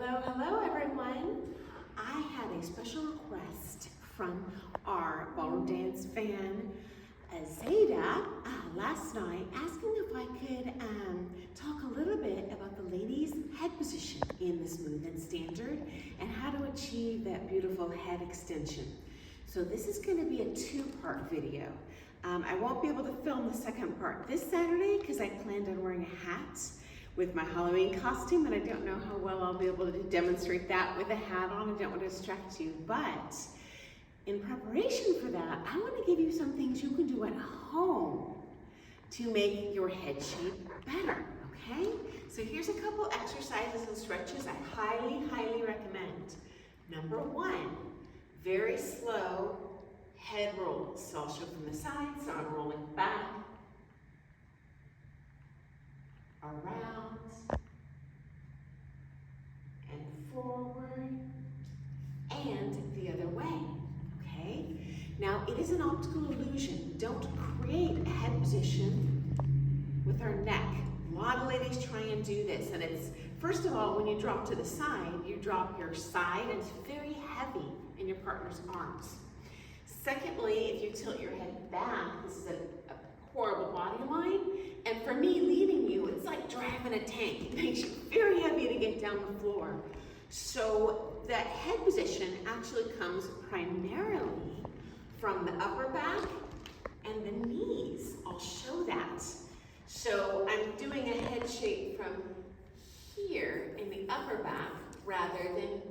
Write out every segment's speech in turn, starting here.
Hello everyone. I had a special request from our ballroom dance fan, Zeta, last night asking if I could talk a little bit about the ladies' head position in the smooth and standard and how to achieve that beautiful head extension. So this is going to be a two-part video. I won't be able to film the second part this Saturday because I planned on wearing a hat with my Halloween costume, and I don't know how well I'll be able to demonstrate that with a hat on. I don't want to distract you, but in preparation for that, I want to give you some things you can do at home to make your head shape better, okay? So here's a couple exercises and stretches I highly recommend. Number one, very slow head rolls. So I'll show from the side, so I'm rolling back, around, and forward, and the other way, okay? Now, it is an optical illusion. Don't create a head position with our neck. A lot of ladies try and do this, and it's, first of all, when you drop to the side, you drop your side, and it's very heavy in your partner's arms. Secondly, if you tilt your head back, this is a horrible body line, and for me, leading you, it's like driving a tank. It makes you very heavy to get down the floor. So that head position actually comes primarily from the upper back and the knees. I'll show that. So I'm doing a head shape from here in the upper back rather than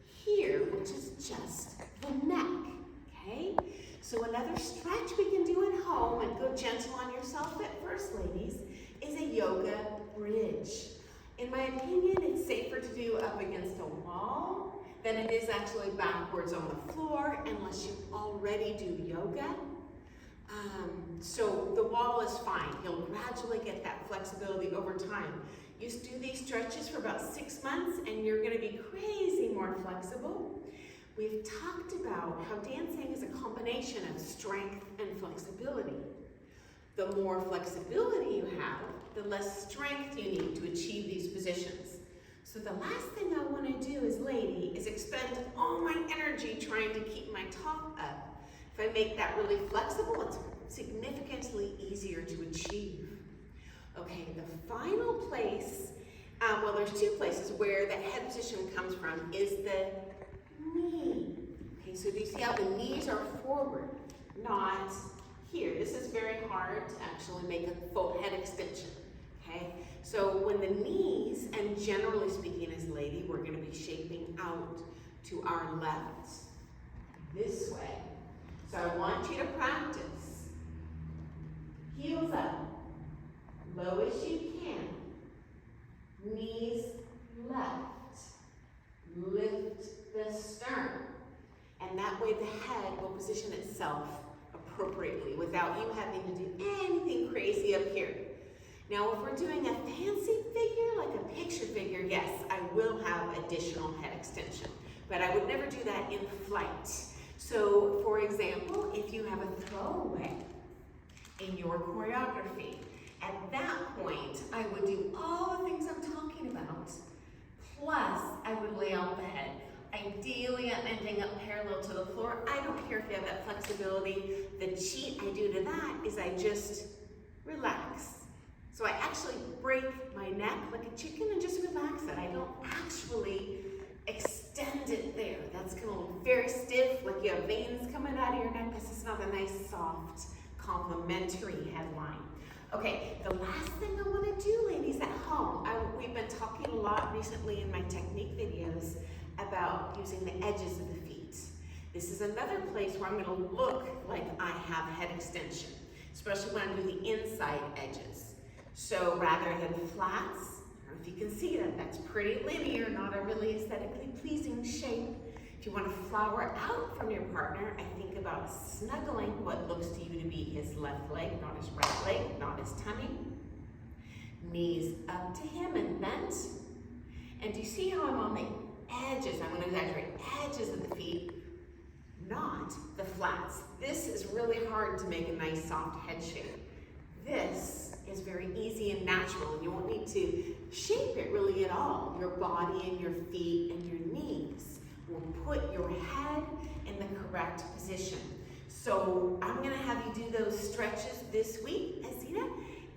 here, which is just the neck, okay? So another stretch we can do at home, and go gentle on yourself at first, ladies, is a yoga bridge. In my opinion, it's safer to do up against a wall than it is actually backwards on the floor unless you already do yoga. So the wall is fine. You'll gradually get that flexibility over time. You do these stretches for about 6 months and you're gonna be crazy more flexible. We've talked about how dancing is a combination of strength and flexibility. The more flexibility you have, the less strength you need to achieve these positions. So the last thing I want to do as lady is expend all my energy trying to keep my top up. If I make that really flexible, it's significantly easier to achieve. Okay, the final place, well, there's two places where the head position comes from, is the knee. Okay, so do you see how the knees are forward, not here? This is very hard to actually make a full head extension, okay? So when the knees, and generally speaking as a lady, we're gonna be shaping out to our left, this way. So I want you to practice heels up, low as you can, knees left, lift the sternum, and that way the head will position itself appropriately without you having to do anything crazy up here. Now, if we're doing a fancy figure, like a picture figure, yes, I will have additional head extension, but I would never do that in flight. So, for example, if you have a throwaway in your choreography, at that point, I would do all the things I'm talking about, plus I would lay out the head. Ideally, I'm ending up parallel to the floor. I don't care if you have that flexibility. The cheat I do to that is I just relax. So I actually break my neck like a chicken and just relax it. I don't actually extend it there. That's gonna look very stiff, like you have veins coming out of your neck. This is not a nice, soft, complementary headline. Okay, the last thing I wanna do, ladies, at home, we've been talking a lot recently in my technique videos about using the edges of the feet. This is another place where I'm gonna look like I have head extension, especially when I do the inside edges. So rather than flats, I don't know if you can see that, that's pretty linear, not a really aesthetically pleasing shape. If you want to flower out from your partner, I think about snuggling what looks to you to be his left leg, not his right leg, not his tummy. Knees up to him and bent. And do you see how I'm on the edges? I'm going to exaggerate, edges of the feet, not the flats. This is really hard to make a nice soft head shape. This is very easy and natural, and you won't need to shape it really at all. Your body and your feet and your knees will put your head in the correct position. So I'm going to have you do those stretches this week, Azita,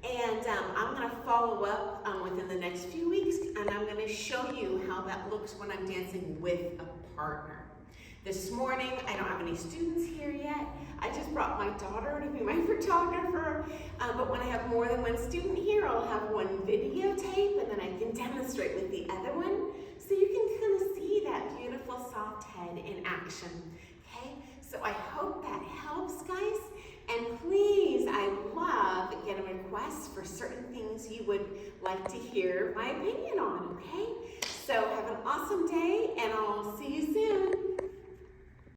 and I'm going to follow up within the next few weeks, and I'm going to show you how that looks when I'm dancing with a partner. This morning, I don't have any students here yet. I just brought my daughter to be my photographer, but when I have more than one student here, I'll have one videotape, and then I can demonstrate with the other one, so you can kind of see that beautiful soft head in action, okay? So I hope that helps, guys, and please, I love getting requests for certain things you would like to hear my opinion on, okay? So have an awesome day, and I'll see you soon.